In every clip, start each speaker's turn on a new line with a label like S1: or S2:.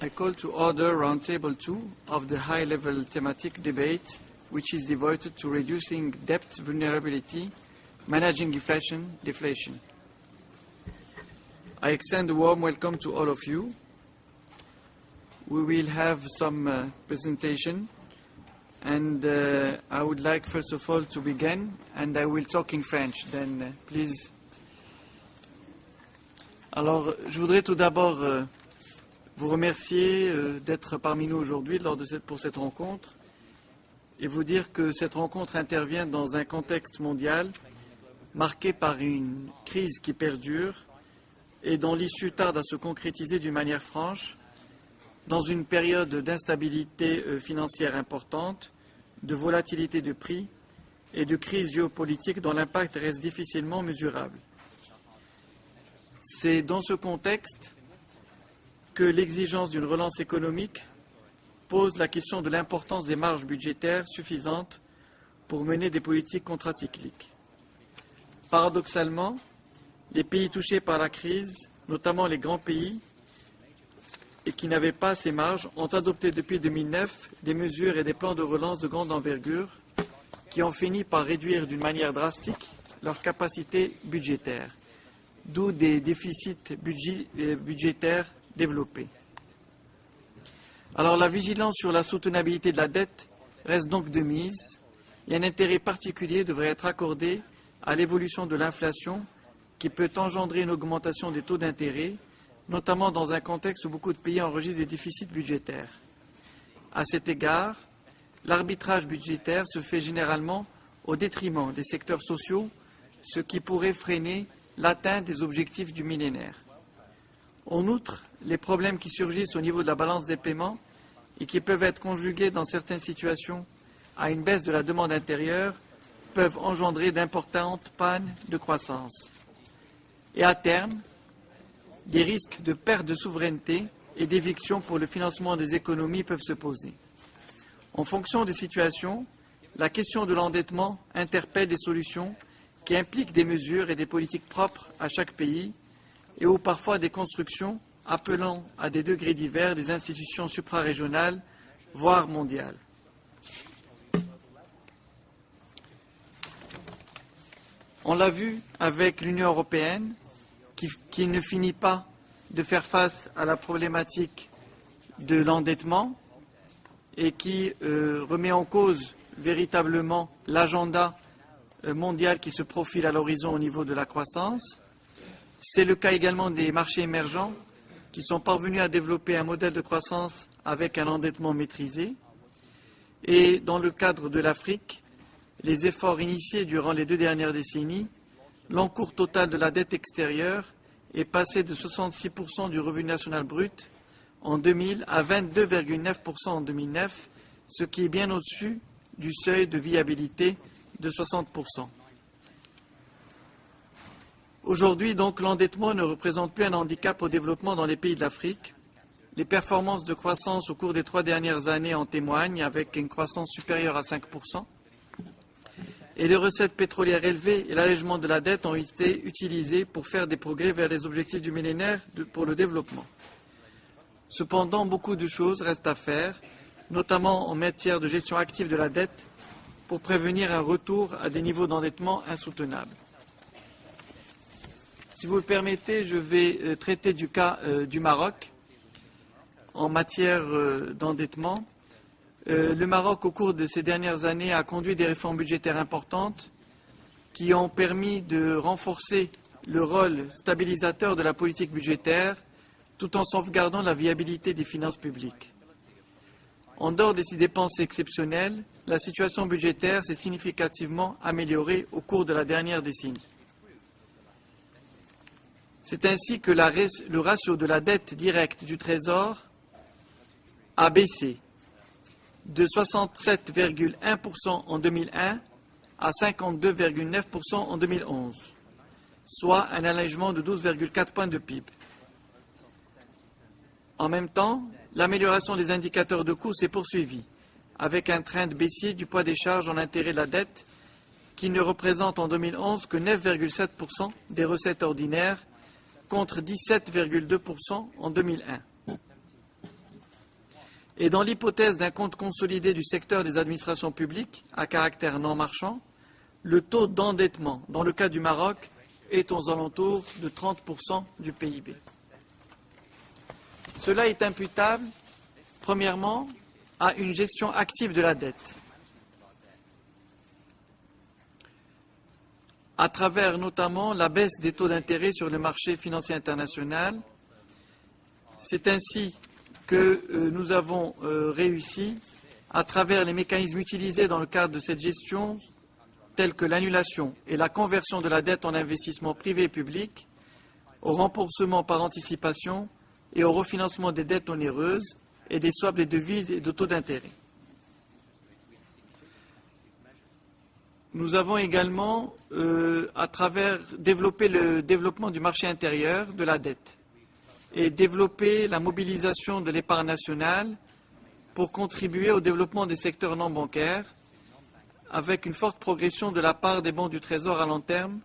S1: I call to order Roundtable 2 of the high-level thematic debate, which is devoted to reducing debt vulnerability, managing inflation, deflation. I extend a warm welcome to all of you. We will have some presentation, and I would like first of all to begin, and I will talk in French, then please. Alors, je voudrais tout d'abord vous remercier d'être parmi nous aujourd'hui pour cette rencontre et vous dire que cette rencontre intervient dans un contexte mondial marqué par une crise qui perdure et dont l'issue tarde à se concrétiser d'une manière franche, dans une période d'instabilité financière importante, de volatilité de prix et de crise géopolitique dont l'impact reste difficilement mesurable. C'est dans ce contexte que l'exigence d'une relance économique pose la question de l'importance des marges budgétaires suffisantes pour mener des politiques contracycliques. Paradoxalement, les pays touchés par la crise, notamment les grands pays, et qui n'avaient pas ces marges, ont adopté depuis 2009 des mesures et des plans de relance de grande envergure qui ont fini par réduire d'une manière drastique leur capacité budgétaire, d'où des déficits budgétaires développés. Alors la vigilance sur la soutenabilité de la dette reste donc de mise et un intérêt particulier devrait être accordé à l'évolution de l'inflation qui peut engendrer une augmentation des taux d'intérêt, notamment dans un contexte où beaucoup de pays enregistrent des déficits budgétaires. À cet égard, l'arbitrage budgétaire se fait généralement au détriment des secteurs sociaux, ce qui pourrait freiner l'atteinte des objectifs du millénaire. En outre, les problèmes qui surgissent au niveau de la balance des paiements et qui peuvent être conjugués dans certaines situations à une baisse de la demande intérieure peuvent engendrer d'importantes pannes de croissance. Et à terme, des risques de perte de souveraineté et d'éviction pour le financement des économies peuvent se poser. En fonction des situations, la question de l'endettement interpelle des solutions qui impliquent des mesures et des politiques propres à chaque pays et où parfois des constructions appelant à des degrés divers des institutions suprarégionales, voire mondiales. On l'a vu avec l'Union européenne qui ne finit pas de faire face à la problématique de l'endettement et qui remet en cause véritablement l'agenda mondial qui se profile à l'horizon au niveau de la croissance. C'est le cas également des marchés émergents qui sont parvenus à développer un modèle de croissance avec un endettement maîtrisé. Et dans le cadre de l'Afrique, les efforts initiés durant les 2 dernières décennies, l'encours total de la dette extérieure est passé de 66% du revenu national brut en 2000 à 22,9% en 2009, ce qui est bien au-dessus du seuil de viabilité de 60%. Aujourd'hui, donc, l'endettement ne représente plus un handicap au développement dans les pays de l'Afrique. Les performances de croissance au cours des 3 dernières années en témoignent, avec une croissance supérieure à 5%. Et les recettes pétrolières élevées et l'allègement de la dette ont été utilisés pour faire des progrès vers les objectifs du millénaire pour le développement. Cependant, beaucoup de choses restent à faire, notamment en matière de gestion active de la dette, pour prévenir un retour à des niveaux d'endettement insoutenables. Si vous le permettez, je vais traiter du cas du Maroc en matière d'endettement. Le Maroc, au cours de ces dernières années, a conduit des réformes budgétaires importantes qui ont permis de renforcer le rôle stabilisateur de la politique budgétaire tout en sauvegardant la viabilité des finances publiques. En dehors de ces dépenses exceptionnelles, la situation budgétaire s'est significativement améliorée au cours de la dernière décennie. C'est ainsi que le ratio de la dette directe du Trésor a baissé de 67,1% en 2001 à 52,9% en 2011, soit un allègement de 12,4 points de PIB. En même temps, l'amélioration des indicateurs de coûts s'est poursuivie, avec un trend baissier du poids des charges en intérêt de la dette, qui ne représente en 2011 que 9,7% des recettes ordinaires, contre 17,2% en 2001. Et dans l'hypothèse d'un compte consolidé du secteur des administrations publiques à caractère non marchand, le taux d'endettement, dans le cas du Maroc, est aux alentours de 30% du PIB. Cela est imputable, premièrement, à une gestion active de la dette, à travers notamment la baisse des taux d'intérêt sur le marché financier international. C'est ainsi que nous avons réussi, à travers les mécanismes utilisés dans le cadre de cette gestion, tels que l'annulation et la conversion de la dette en investissement privé et public, au remboursement par anticipation et au refinancement des dettes onéreuses et des swaps de devises et de taux d'intérêt. Nous avons également, à travers développé le développement du marché intérieur de la dette et développé la mobilisation de l'épargne nationale pour contribuer au développement des secteurs non bancaires, avec une forte progression de la part des bons du Trésor à long terme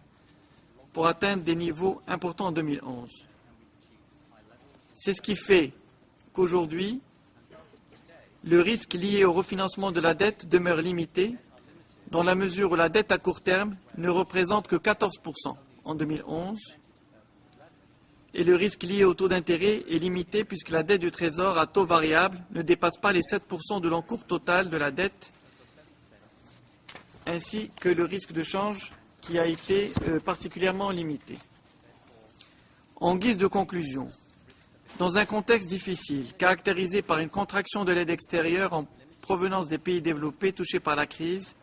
S1: pour atteindre des niveaux importants en 2011. C'est ce qui fait qu'aujourd'hui, le risque lié au refinancement de la dette demeure limité, dans la mesure où la dette à court terme ne représente que 14% en 2011, et le risque lié au taux d'intérêt est limité puisque la dette du Trésor à taux variable ne dépasse pas les 7% de l'encours total de la dette, ainsi que le risque de change qui a été particulièrement limité. En guise de conclusion, dans un contexte difficile, caractérisé par une contraction de l'aide extérieure en provenance des pays développés touchés par la crise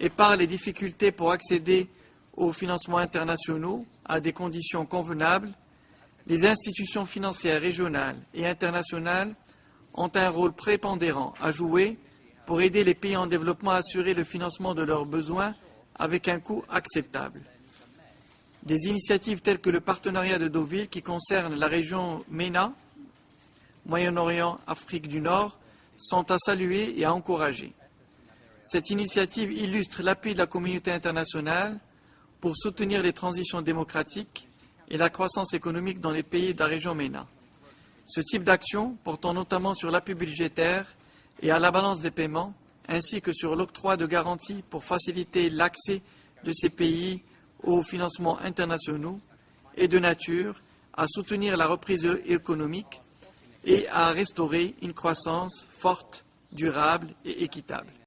S1: et par les difficultés pour accéder aux financements internationaux à des conditions convenables, les institutions financières régionales et internationales ont un rôle prépondérant à jouer pour aider les pays en développement à assurer le financement de leurs besoins avec un coût acceptable. Des initiatives telles que le partenariat de Deauville qui concerne la région MENA, Moyen-Orient, Afrique du Nord, sont à saluer et à encourager. Cette initiative illustre l'appui de la communauté internationale pour soutenir les transitions démocratiques et la croissance économique dans les pays de la région MENA. Ce type d'action, portant notamment sur l'appui budgétaire et à la balance des paiements, ainsi que sur l'octroi de garanties pour faciliter l'accès de ces pays aux financements internationaux, est de nature à soutenir la reprise économique et à restaurer une croissance forte, durable et équitable.